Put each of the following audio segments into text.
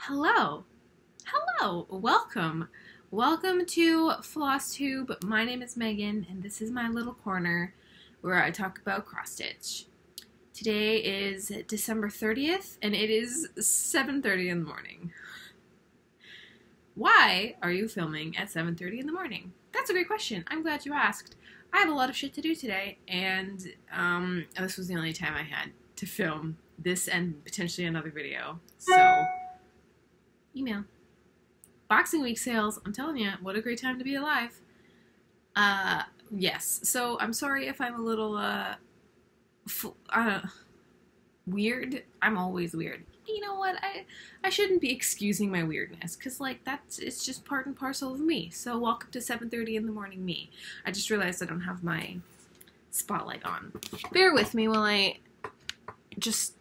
Hello. Hello. Welcome. Welcome to Flosstube. My name is Megan, and this is my little corner where I talk about cross stitch. Today is December 30th, and it is 7:30 in the morning. Why are you filming at 7:30 in the morning? That's a great question. I'm glad you asked. I have a lot of shit to do today, and this was the only time I had to film this and potentially another video. So, email. Boxing Week sales. I'm telling you, what a great time to be alive. Yes. So I'm sorry if I'm a little weird. I'm always weird. You know what? I shouldn't be excusing my weirdness, because like it's just part and parcel of me. So welcome to 7:30 in the morning me. I just realized I don't have my spotlight on. Bear with me while I just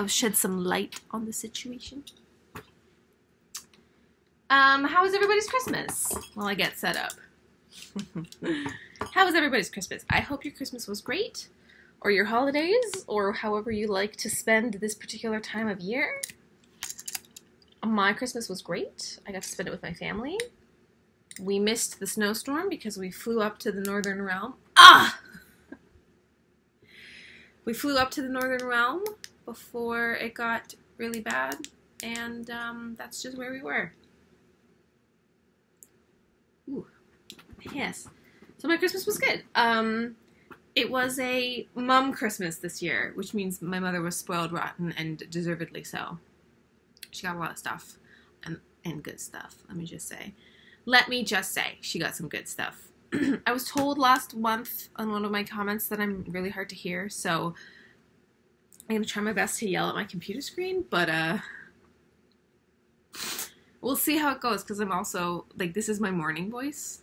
shed some light on the situation. How was everybody's Christmas? While I get set up. How was everybody's Christmas? I hope your Christmas was great, or your holidays, or however you like to spend this particular time of year. My Christmas was great. I got to spend it with my family. We missed the snowstorm because we flew up to the northern realm. We flew up to the northern realm before it got really bad, and that's just where we were. Ooh. Yes. So my Christmas was good. It was a mum Christmas this year, which means my mother was spoiled rotten, and deservedly so. She got a lot of stuff, and good stuff, let me just say. Let me just say, she got some good stuff. I was told last month on one of my comments that I'm really hard to hear, so I'm going to try my best to yell at my computer screen, but we'll see how it goes, because I'm also, like, this is my morning voice,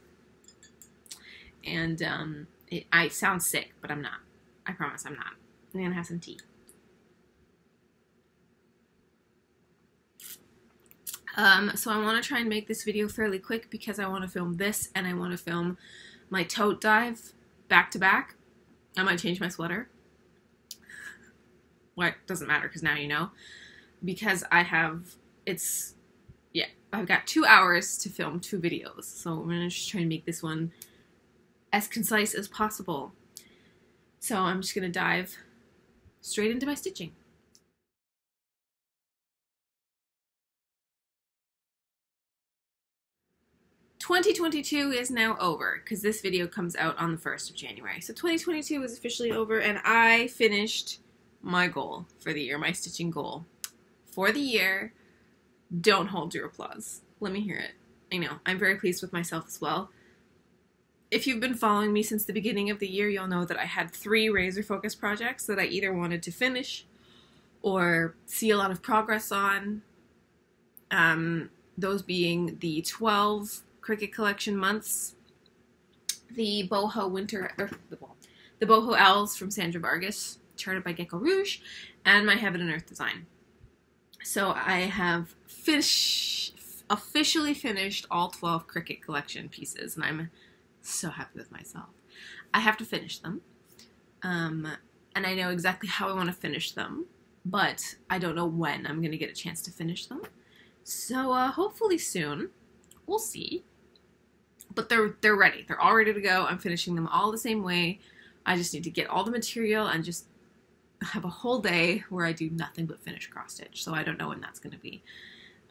and I sound sick, but I'm not. I promise I'm not. I'm going to have some tea. So I want to try and make this video fairly quick, because I want to film this, and I want to film my tote dive back to back. I might change my sweater. What? Doesn't matter, because now you know. Because I've got 2 hours to film 2 videos. So I'm going to just try and make this one as concise as possible. So I'm just going to dive straight into my stitching. "2022 is now over," because this video comes out on the 1st of January. So 2022 is officially over, and I finished my goal for the year, my stitching goal for the year. Don't hold your applause. Let me hear it. I know, I'm very pleased with myself as well. If you've been following me since the beginning of the year, you'll know that I had 3 razor focus projects that I either wanted to finish or see a lot of progress on. Those being the 12 Cricut Collection months, the Boho the Boho Owls from Sandra Vargas, charted by Gecko, Rouge, and my Heaven and Earth design. So I have officially finished all 12 Cricut Collection pieces, and I'm so happy with myself. I have to finish them, and I know exactly how I want to finish them, but I don't know when I'm going to get a chance to finish them. So hopefully soon. We'll see. But they're ready. They're all ready to go. I'm finishing them all the same way. I just need to get all the material and just have a whole day where I do nothing but finish cross stitch. So I don't know when that's going to be,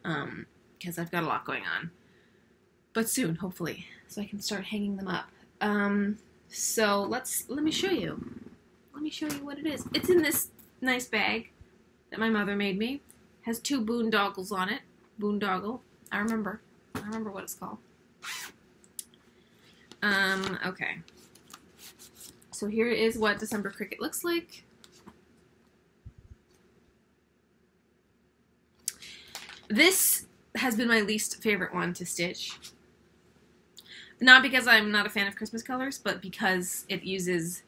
because I've got a lot going on. But soon, hopefully, so I can start hanging them up. So let me show you. Let me show you what it is. It's in this nice bag that my mother made me. It has 2 boondoggles on it. Boondoggle. I remember what it's called. Okay. So here is what December Cricut looks like. This has been my least favorite one to stitch. Not because I'm not a fan of Christmas colors, but because it uses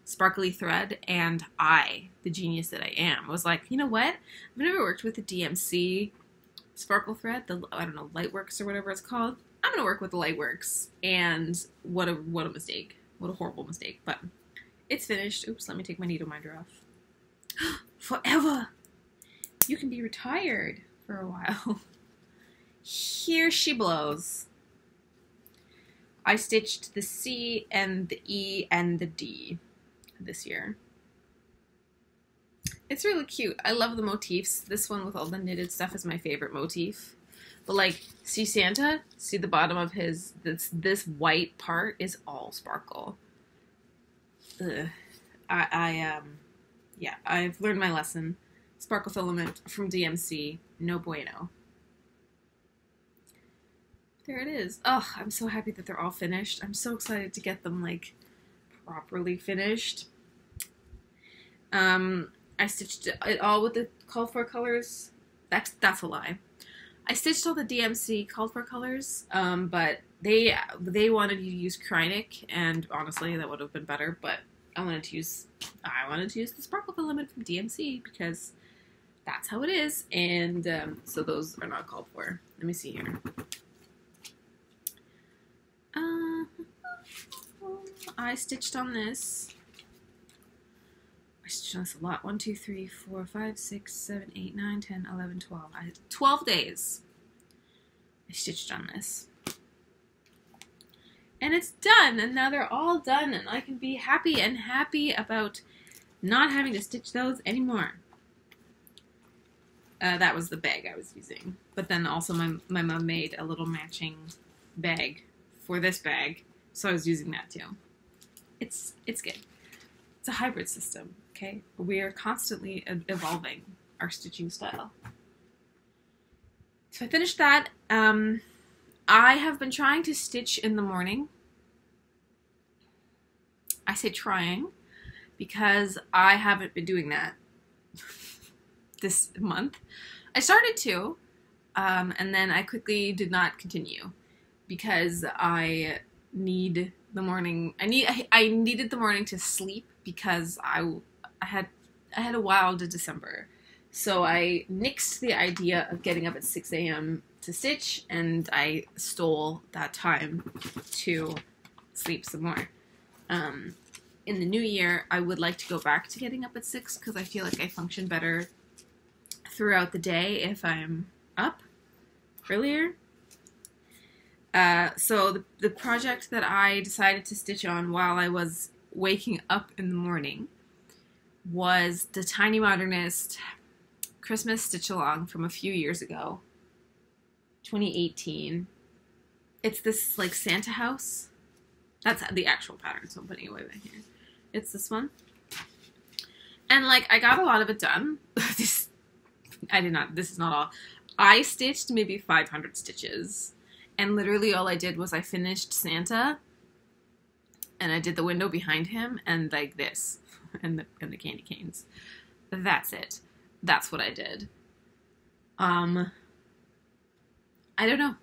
sparkly thread, and I, the genius that I am, was like, you know what? I've never worked with the DMC sparkle thread, I don't know, Lightworks or whatever it's called. I'm gonna work with the Lightworks, and what a mistake. What a horrible mistake, but it's finished. Oops, let me take my needle minder off. Forever! You can be retired for a while. Here she blows. I stitched the C and the E and the D this year. It's really cute. I love the motifs. This one with all the knitted stuff is my favorite motif. But like, see Santa? See the bottom of his, this white part is all sparkle. Ugh. Yeah, I've learned my lesson. Sparkle filament from DMC, no bueno. There it is. Oh, I'm so happy that they're all finished. I'm so excited to get them, like, properly finished. I stitched it all with the called for colors. That's a lie. I stitched all the DMC called for colors, but they wanted you to use Kreinik, and honestly, that would have been better. But I wanted to use the sparkle filament from DMC because that's how it is, and so those are not called for. Let me see here. I stitched on this. I stitched on this a lot. 1, 2, 3, 4, 5, 6, 7, 8, 9, 10, 11, 12. 12 days I stitched on this. And it's done, and now they're all done, and I can be happy about not having to stitch those anymore. That was the bag I was using. But then also my mom made a little matching bag for this bag, so I was using that too. It's good. It's a hybrid system, okay? We are constantly evolving our stitching style. So I finished that. I have been trying to stitch in the morning. I say trying because I haven't been doing that this month. I started to, and then I quickly did not continue because I need the morning. I needed the morning to sleep because I had a wild December. So I nixed the idea of getting up at 6 a.m. to stitch, and I stole that time to sleep some more. In the new year, I would like to go back to getting up at 6 because I feel like I function better throughout the day if I'm up earlier. So the project that I decided to stitch on while I was waking up in the morning was the Tiny Modernist Christmas Stitch Along from a few years ago, 2018. It's this like Santa house. That's the actual pattern, so I'm putting it away back here. It's this one. And like I got a lot of it done. This is not all. I stitched maybe 500 stitches. And literally all I did was I finished Santa and I did the window behind him and like this and the candy canes. That's it. That's what I did. I don't know.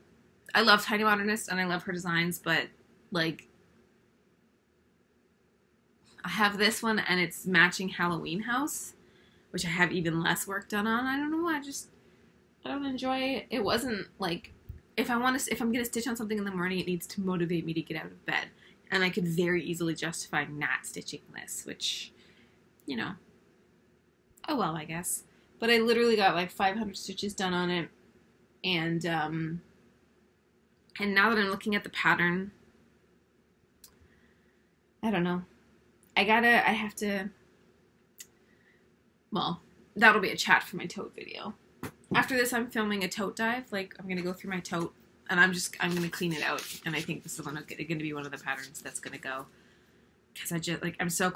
I love Tiny Modernist and I love her designs, but like I have this one and it's matching Halloween house, which I have even less work done on. I don't know. I don't enjoy it. It wasn't like if I'm gonna stitch on something in the morning, it needs to motivate me to get out of bed. And I could very easily justify not stitching this, which, you know, oh well, I guess. But I literally got like 500 stitches done on it, and now that I'm looking at the pattern, I don't know. Well, that'll be a chat for my tote video. After this, I'm filming a tote dive. Like, I'm going to go through my tote, and I'm going to clean it out. And I think this is going to be one of the patterns that's going to go. Because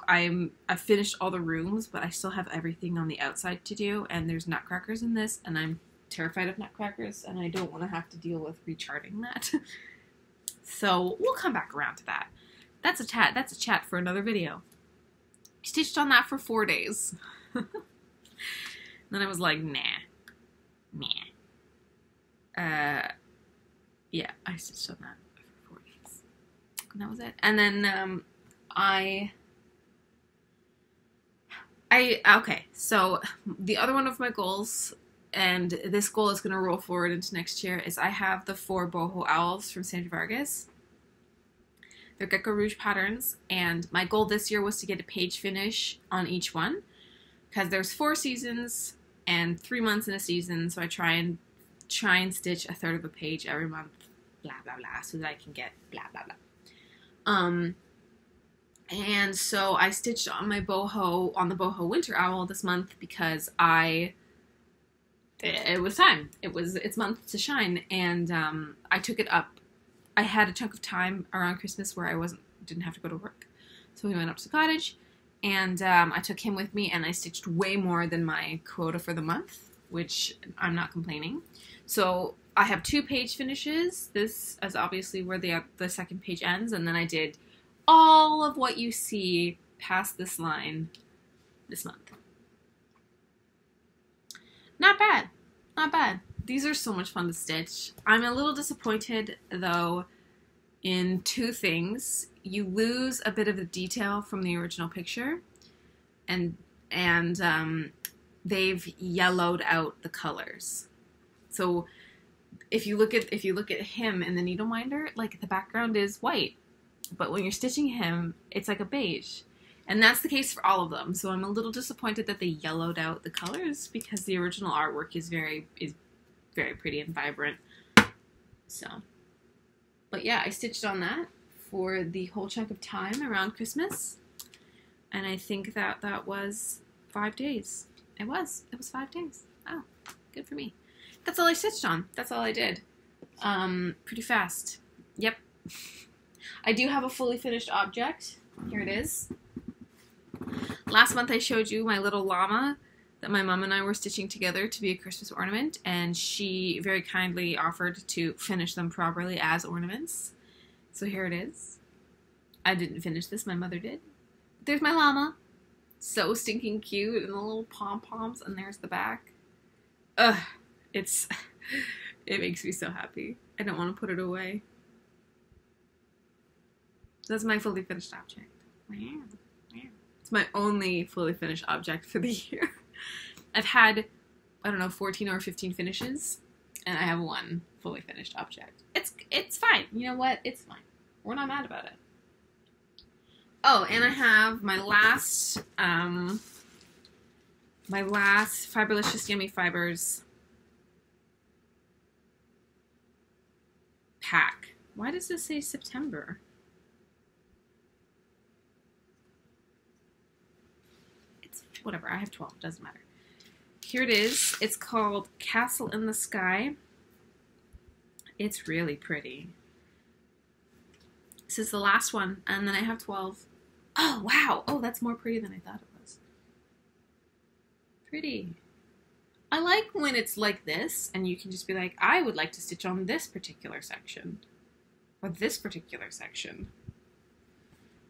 I've finished all the rooms, but I still have everything on the outside to do. And there's nutcrackers in this, and I'm terrified of nutcrackers, and I don't want to have to deal with recharting that. So, we'll come back around to that. That's a chat for another video. I stitched on that for 4 days. Then I was like, nah. Yeah, I stitched on that for 4 days. And that was it. And then, okay, so the other one of my goals, and this goal is going to roll forward into next year, is I have the 4 Boho owls from Sandra Vargas. They're Gecko Rouge patterns, and my goal this year was to get a page finish on each one, because there's 4 seasons, and 3 months in a season, so I try and stitch a third of a page every month, blah blah blah, so that I can get blah blah blah. And so I stitched on my boho, on the boho winter owl this month because it was time. It's month to shine, and I took it up. I had a chunk of time around Christmas where I didn't have to go to work, so we went up to the cottage, and I took him with me, and I stitched way more than my quota for the month, which I'm not complaining. So I have 2 page finishes. This is obviously where the second page ends, and then I did all of what you see past this line this month. Not bad. Not bad. These are so much fun to stitch. I'm a little disappointed, though, in 2 things. You lose a bit of the detail from the original picture, and they've yellowed out the colors. So if you look at him in the needle minder, like, the background is white, but when you're stitching him, it's like a beige. And that's the case for all of them. So I'm a little disappointed that they yellowed out the colors, because the original artwork is very pretty and vibrant. So, but yeah, I stitched on that for the whole chunk of time around Christmas. And I think that was 5 days. It was 5 days. Oh, good for me. That's all I stitched on. That's all I did. Pretty fast. Yep. I do have a fully finished object. Here it is. Last month I showed you my little llama that my mom and I were stitching together to be a Christmas ornament, and she very kindly offered to finish them properly as ornaments. So here it is. I didn't finish this, my mother did. There's my llama. So stinking cute, and the little pom-poms, and there's the back. Ugh, it makes me so happy. I don't want to put it away. That's my fully finished object. Wow. It's my only fully finished object for the year. I've had, I don't know, 14 or 15 finishes, and I have 1 fully finished object. It's fine. You know what? It's fine. We're not mad about it. Oh, and I have my last Fiberlicious Yummy Fibers pack. Why does this say September? Whatever, I have 12, doesn't matter. Here it is. It's called Castle in the Sky. It's really pretty. This is the last one, and then I have 12. Oh, wow. Oh, that's more pretty than I thought it was. Pretty. I like when it's like this, and you can just be like, I would like to stitch on this particular section. Or this particular section.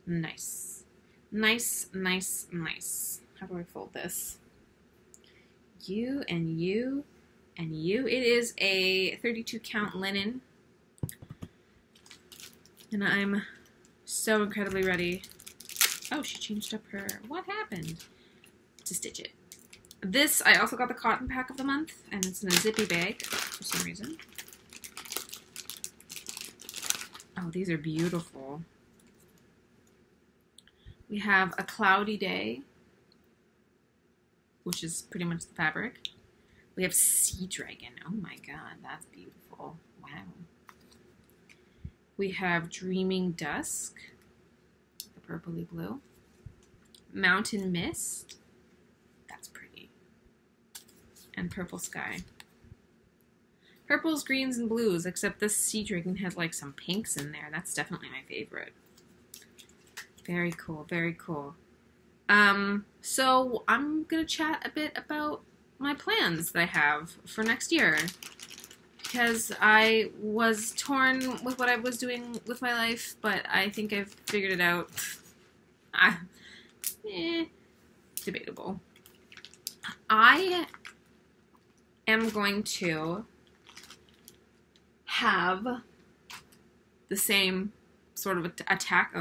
Nice. Nice, nice, nice. How do I fold this? You and you and you. It is a 32 count linen. And I'm so incredibly ready. Oh, she changed up her... What happened? To stitch it. This, I also got the cotton pack of the month, and it's in a zippy bag for some reason. Oh, these are beautiful. We have A Cloudy Day, which is pretty much the fabric. We have Sea Dragon. Oh my god, that's beautiful. Wow. We have Dreaming Dusk, the purpley blue. Mountain Mist. That's pretty. And Purple Sky. Purples, greens, and blues, except this Sea Dragon has like some pinks in there. That's definitely my favorite. Very cool, very cool. So I'm gonna chat a bit about my plans that I have for next year, because I was torn with what I was doing with my life, but I think I've figured it out. Debatable. I am going to have the same sort of attack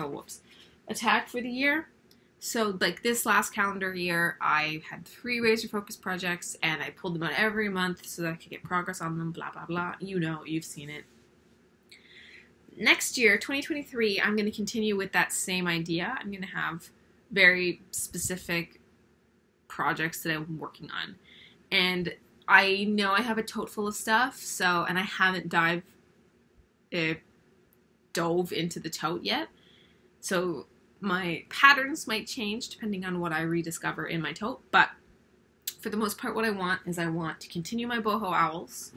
for the year. So, like, this last calendar year, I had 3 razor focus projects, and I pulled them out every month so that I could get progress on them, blah, blah, blah. You know, you've seen it. Next year, 2023, I'm going to continue with that same idea. I'm going to have very specific projects that I'm working on. And I know I have a tote full of stuff, so, and I haven't dove into the tote yet. So my patterns might change depending on what I rediscover in my tote. But for the most part, what I want to continue my boho owls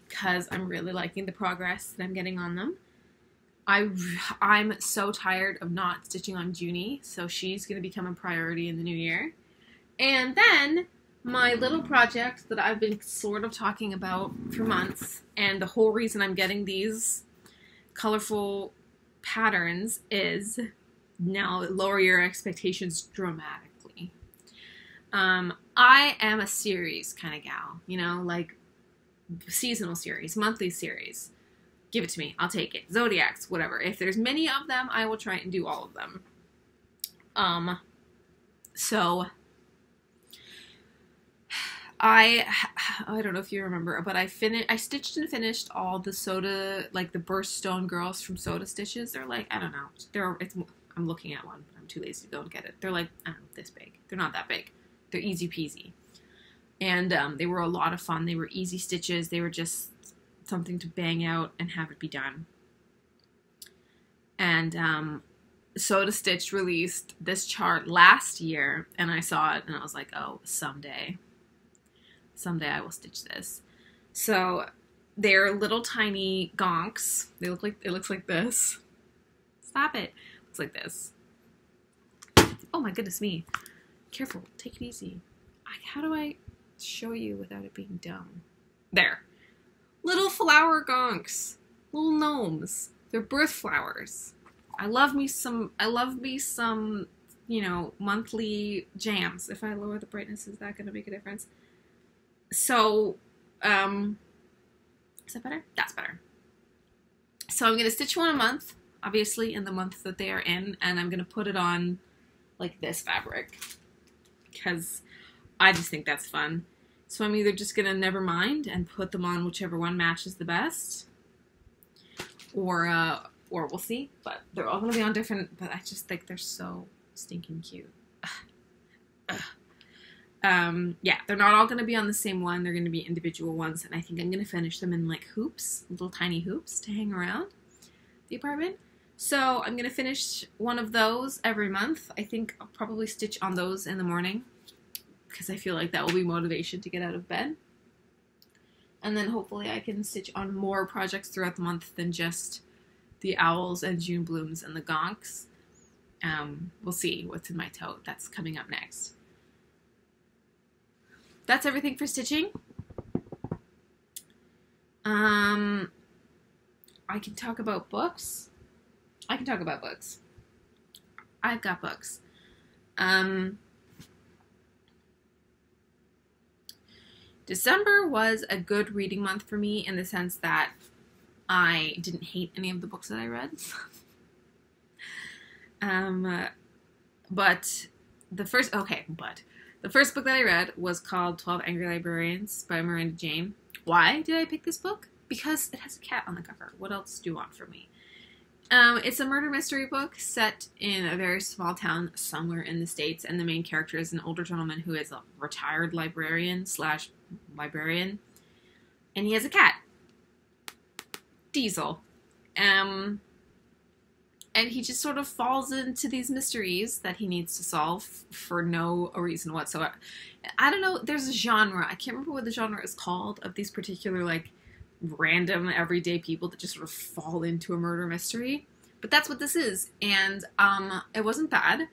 because I'm really liking the progress that I'm getting on them. I'm so tired of not stitching on Junie, so she's going to become a priority in the new year. And then my little project that I've been sort of talking about for months, and the whole reason I'm getting these colorful patterns is now lower your expectations dramatically. I am a series kind of gal, you know, like seasonal series, monthly series. Give it to me. I'll take it. Zodiacs, whatever. If there's many of them, I will try and do all of them. So I don't know if you remember, but I stitched and finished all the Soda, like the Burst Stone Girls from Soda Stitches. They're like, I don't know. I'm looking at one, but I'm too lazy to go and get it. They're like, I don't know, this big. They're not that big. They're easy peasy. And they were a lot of fun. They were easy stitches. They were just something to bang out and have it be done. And Soda Stitch released this chart last year, and I saw it, and I was like, oh, someday I will stitch this. So they're little tiny gonks. It looks like this. Stop it. It looks like this. Oh my goodness me. Careful. Take it easy. How do I show you without it being dumb? There. Little flower gonks. Little gnomes. They're birth flowers. I love me some, you know, monthly jams. If I lower the brightness, is that going to make a difference? So, is that better? That's better. So I'm going to stitch one a month, obviously, in the month that they are in, and I'm going to put it on, like, this fabric, because I just think that's fun. So I'm either just going to never mind and put them on whichever one matches the best, or we'll see, but they're all going to be on different, but I just think they're so stinking cute. Yeah, they're not all going to be on the same one. They're going to be individual ones, and I think I'm going to finish them in, like, hoops, little tiny hoops to hang around the apartment. So I'm going to finish one of those every month. I think I'll probably stitch on those in the morning because I feel like that will be motivation to get out of bed. And then hopefully I can stitch on more projects throughout the month than just the owls and June blooms and the gonks. We'll see what's in my tote. That's coming up next. That's everything for stitching. I can talk about books. I've got books. December was a good reading month for me in the sense that I didn't hate any of the books that I read. But the first book that I read was called 12 Angry Librarians by Miranda Jane. Why did I pick this book? Because it has a cat on the cover. What else do you want from me? It's a murder mystery book set in a very small town somewhere in the States, and the main character is an older gentleman who is a retired librarian, and he has a cat, Diesel. And he just sort of falls into these mysteries that he needs to solve for no reason whatsoever. I don't know, there's a genre, I can't remember what the genre is called, of these particular, like, random everyday people that just sort of fall into a murder mystery. But that's what this is. And it wasn't bad.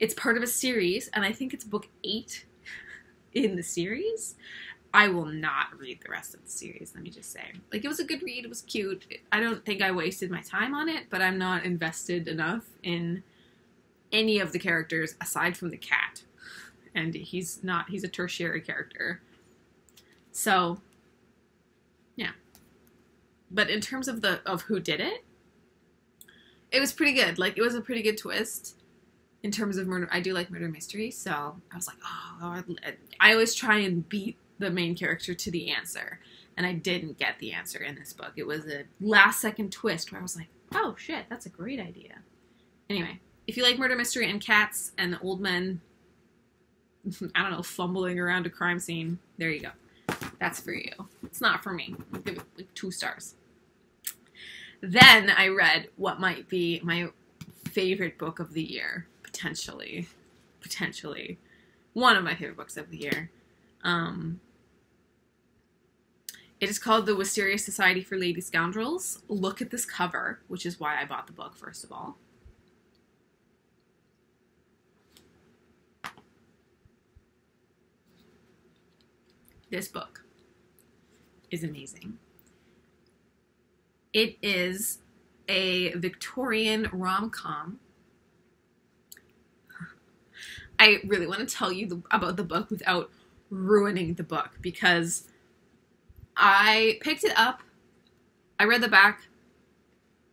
It's part of a series, and I think it's book 8 in the series. I will not read the rest of the series, let me just say. Like, it was a good read, it was cute. I don't think I wasted my time on it, but I'm not invested enough in any of the characters aside from the cat. And he's a tertiary character. So, yeah. But in terms of who did it, it was pretty good. Like, it was a pretty good twist in terms of murder. I do like murder mystery, so I was like, oh, I always try and beat the main character to the answer, and I didn't get the answer in this book. It was a last-second twist where I was like, oh, shit, that's a great idea. Anyway, if you like murder mystery and cats and old men, I don't know, fumbling around a crime scene. There you go. That's for you. It's not for me. I'll give it like 2 stars. Then I read what might be my favorite book of the year. Potentially. One of my favorite books of the year. It is called The Wisteria Society for Lady Scoundrels. Look at this cover, which is why I bought the book, first of all. This book is amazing. It is a Victorian rom-com. I really want to tell you about the book without ruining the book, because I picked it up, I read the back,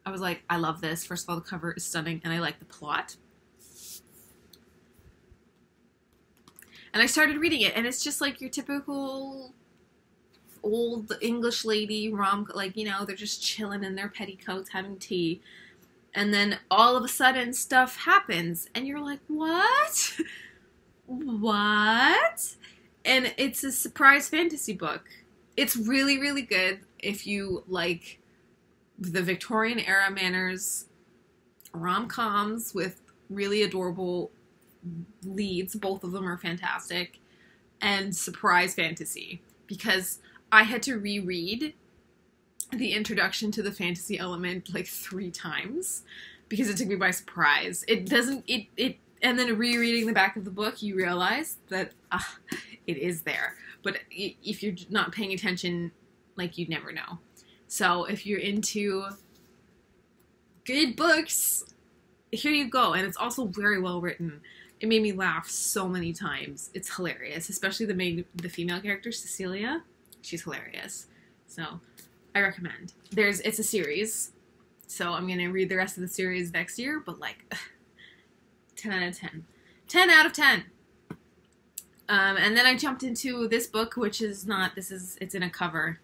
I was like, I love this. First of all, the cover is stunning, and I like the plot. And I started reading it, and it's just like your typical old English lady like, you know, they're just chilling in their petticoats having tea. And then all of a sudden stuff happens, and you're like, what? What? And it's a surprise fantasy book. It's really, really good if you like the Victorian era manners, rom-coms with really adorable leads. Both of them are fantastic. And surprise fantasy. Because I had to reread the introduction to the fantasy element like 3 times because it took me by surprise. And then rereading the back of the book, you realize that it is there. But if you're not paying attention, like, you'd never know. So if you're into good books, here you go. And it's also very well written. It made me laugh so many times. It's hilarious, especially the female character, Cecilia. She's hilarious. So I recommend. It's a series, so I'm gonna read the rest of the series next year. But like, 10 out of 10. 10 out of 10. And then I jumped into this book, which is not. It's in a cover.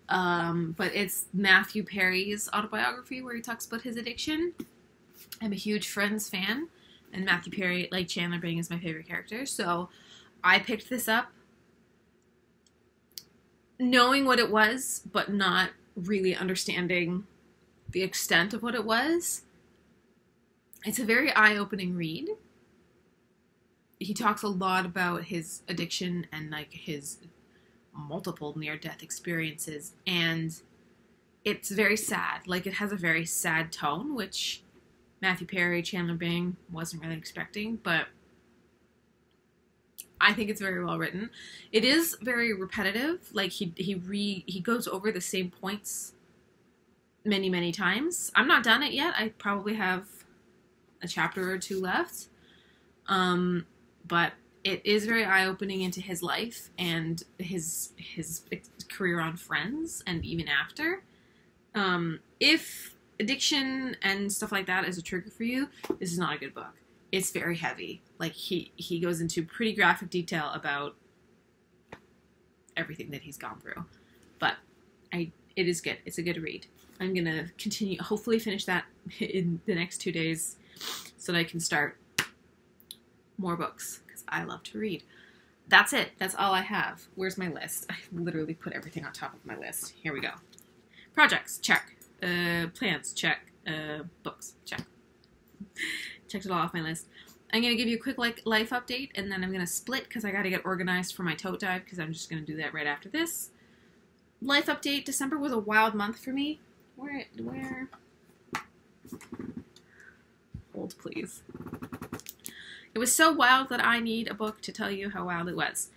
But it's Matthew Perry's autobiography where he talks about his addiction. I'm a huge Friends fan, and Matthew Perry, like Chandler Bing, is my favorite character. So I picked this up, knowing what it was, but not really understanding the extent of what it was. It's a very eye-opening read. He talks a lot about his addiction and like his multiple near-death experiences, and it's very sad. Like, it has a very sad tone, which Matthew Perry, Chandler Bing wasn't really expecting, but I think it's very well written. It is very repetitive. Like, he goes over the same points many, many times. I'm not done it yet. I probably have a chapter or 2 left. But it is very eye-opening into his life and his career on Friends and even after. If addiction and stuff like that is a trigger for you, this is not a good book. It's very heavy. Like, he goes into pretty graphic detail about everything that he's gone through. But it is good. It's a good read. I'm going to continue, hopefully finish that in the next 2 days so that I can start more books, because I love to read. That's it. That's all I have. Where's my list? I literally put everything on top of my list. Here we go. Projects, check. Plans, check. Books, check. Checked it all off my list. I'm going to give you a quick life update, and then I'm going to split because I got to get organized for my tote dive, because I'm just going to do that right after this. Life update. December was a wild month for me. Where? Hold, please. It was so wild that I need a book to tell you how wild it was.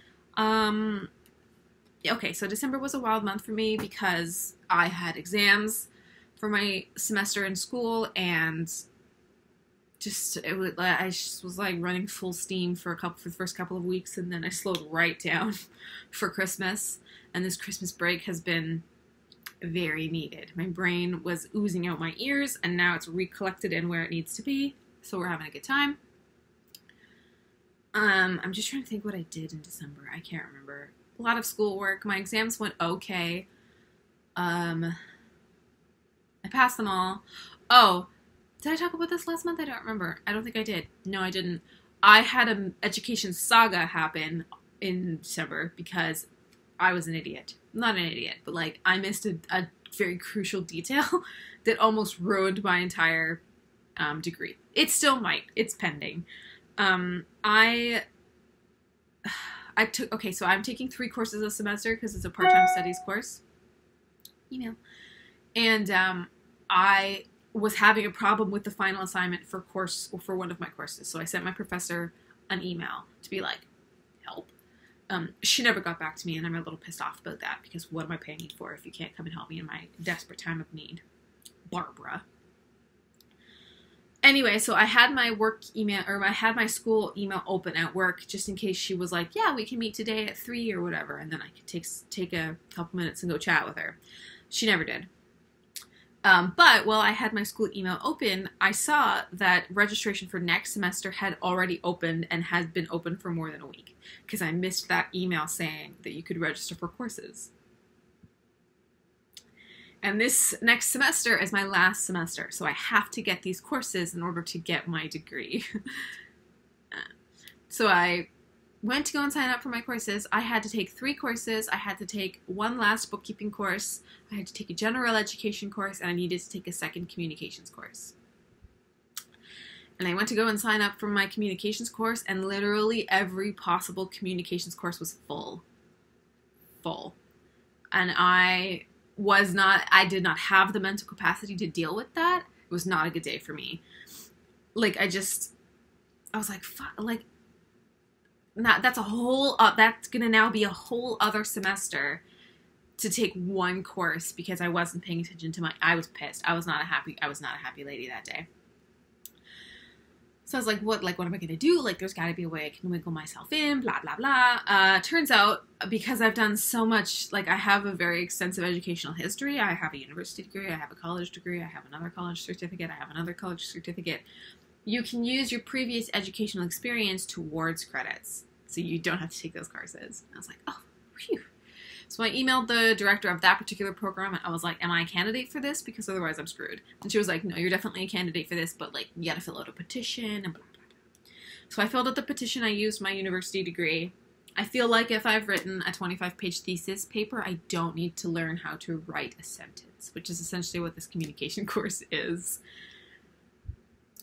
Okay, so December was a wild month for me because I had exams for my semester in school, and I just was like running full steam for the first couple of weeks, and then I slowed right down for Christmas. And this Christmas break has been very needed. My brain was oozing out my ears, and now it's recollected in where it needs to be. So we're having a good time. I'm just trying to think what I did in December. I can't remember. A lot of schoolwork. My exams went okay. I passed them all. Oh, did I talk about this last month? I don't remember. I don't think I did. No, I didn't. I had an education saga happen in December because I was an idiot. Not an idiot, but like I missed a very crucial detail that almost ruined my entire degree. It still might. It's pending. I took, okay, so I'm taking 3 courses a semester because it's a part-time studies course. Email. And I was having a problem with the final assignment for one of my courses. So I sent my professor an email to be like, help. She never got back to me, and I'm a little pissed off about that because what am I paying you for if you can't come and help me in my desperate time of need? Barbara. Anyway, so I had my work email, or I had my school email open at work just in case she was like, yeah, we can meet today at 3 or whatever, and then I could take a couple minutes and go chat with her. She never did. But while I had my school email open, I saw that registration for next semester had already opened and had been open for more than a week because I missed that email saying that you could register for courses. And this next semester is my last semester, so I have to get these courses in order to get my degree. So I went to go and sign up for my courses. I had to take 3 courses. I had to take 1 last bookkeeping course. I had to take a general education course, and I needed to take a second communications course. And I went to go and sign up for my communications course, and literally every possible communications course was full. Full. And I did not have the mental capacity to deal with that. It was not a good day for me. Like, I was like, fuck, like, that's gonna now be a whole other semester to take 1 course because I wasn't paying attention to I was pissed. I was not a happy lady that day. So I was like, what am I gonna do? Like, there's gotta be a way I can wiggle myself in, blah, blah, blah. Turns out, because I've done so much, like, I have a very extensive educational history. I have a university degree, I have a college degree, I have another college certificate, I have another college certificate. You can use your previous educational experience towards credits, so you don't have to take those courses. And I was like, oh, phew. So I emailed the director of that particular program, and I was like, am I a candidate for this? Because otherwise I'm screwed. And she was like, no, you're definitely a candidate for this, but, like, you gotta fill out a petition, and blah, blah, blah. So I filled out the petition, I used my university degree. I feel like if I've written a 25-page thesis paper, I don't need to learn how to write a sentence, which is essentially what this communication course is.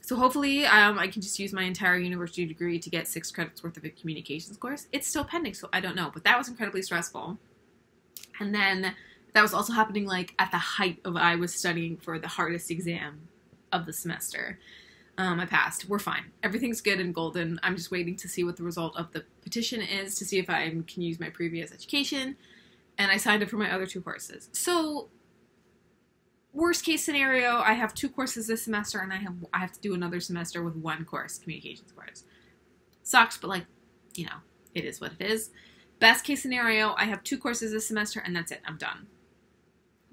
So hopefully I can just use my entire university degree to get 6 credits worth of a communications course. It's still pending, so I don't know, but that was incredibly stressful. And then that was also happening, like, at the height of I was studying for the hardest exam of the semester. I passed. We're fine. Everything's good and golden. I'm just waiting to see what the result of the petition is to see if I can use my previous education. And I signed up for my other 2 courses. So, worst case scenario, I have 2 courses this semester, and I have to do another semester with 1 course, communications course. Sucks, but, like, you know, it is what it is. Best case scenario, I have 2 courses this semester, and that's it. I'm done.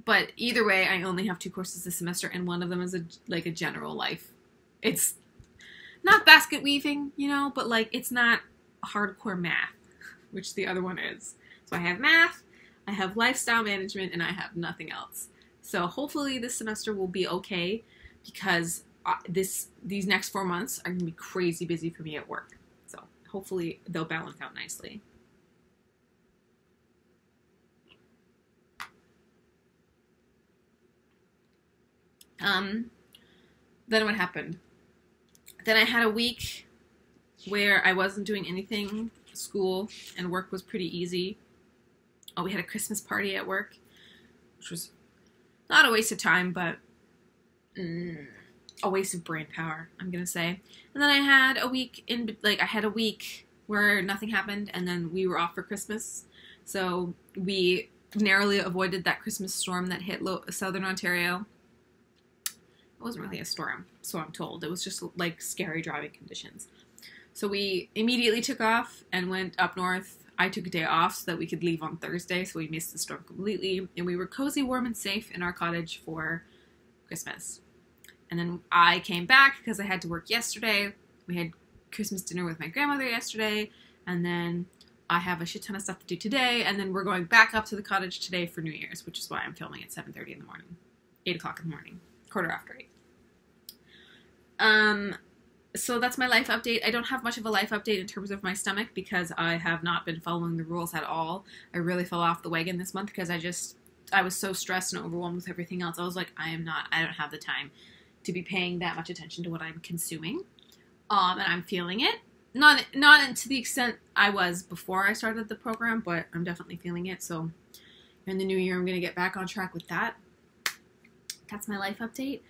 But either way, I only have 2 courses this semester, and one of them is a general life. It's not basket weaving, you know, but, like, it's not hardcore math, which the other one is. So I have math, I have lifestyle management, and I have nothing else. So hopefully this semester will be okay, because these next 4 months are going to be crazy busy for me at work. So hopefully they'll balance out nicely. Then what happened? Then I had a week where I wasn't doing anything. School and work was pretty easy. Oh, we had a Christmas party at work, which was not a waste of time, but a waste of brain power, I'm gonna say. And then I had a week where nothing happened, and then we were off for Christmas. So we narrowly avoided that Christmas storm that hit southern Ontario. It wasn't really a storm, so I'm told. It was just, like, scary driving conditions. So we immediately took off and went up north. I took a day off so that we could leave on Thursday, so we missed the storm completely. And we were cozy, warm, and safe in our cottage for Christmas. And then I came back because I had to work yesterday. We had Christmas dinner with my grandmother yesterday. And then I have a shit ton of stuff to do today. And then we're going back up to the cottage today for New Year's, which is why I'm filming at 7:30 in the morning. 8 o'clock in the morning. 8:15. So that's my life update. I don't have much of a life update in terms of my stomach because I have not been following the rules at all. I really fell off the wagon this month because I was so stressed and overwhelmed with everything else. I was like, I don't have the time to be paying that much attention to what I'm consuming. And I'm feeling it. Not to the extent I was before I started the program, but I'm definitely feeling it. So in the new year, I'm going to get back on track with that. That's my life update.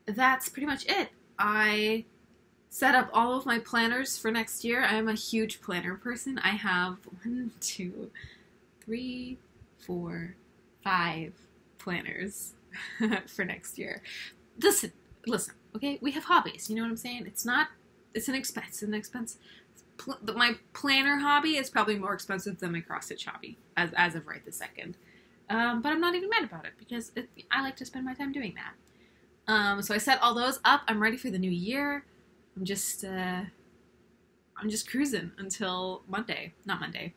That's pretty much it. I set up all of my planners for next year. I am a huge planner person. I have 1, 2, 3, 4, 5 planners for next year. Listen, okay? We have hobbies, you know what I'm saying? It's an expense. My planner hobby is probably more expensive than my cross-stitch hobby, as of right this second. But I'm not even mad about it, because I like to spend my time doing that. So I set all those up. I'm ready for the new year. I'm just cruising until Sunday, the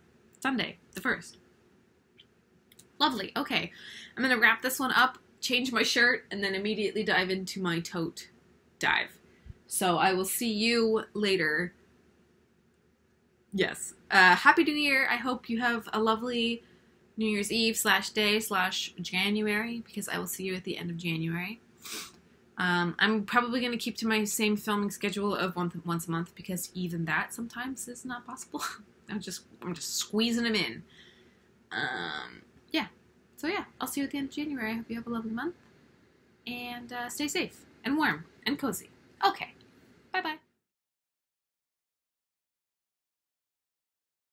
1st. Lovely. Okay. I'm going to wrap this one up, change my shirt, and then immediately dive into my tote dive. So I will see you later. Yes. Happy New Year. I hope you have a lovely New Year's Eve / January, because I will see you at the end of January. I'm probably going to keep to my same filming schedule of once a month, because even that sometimes is not possible. I'm just squeezing them in. Yeah. So yeah, I'll see you at the end of January. I hope you have a lovely month. And stay safe and warm and cozy. Okay.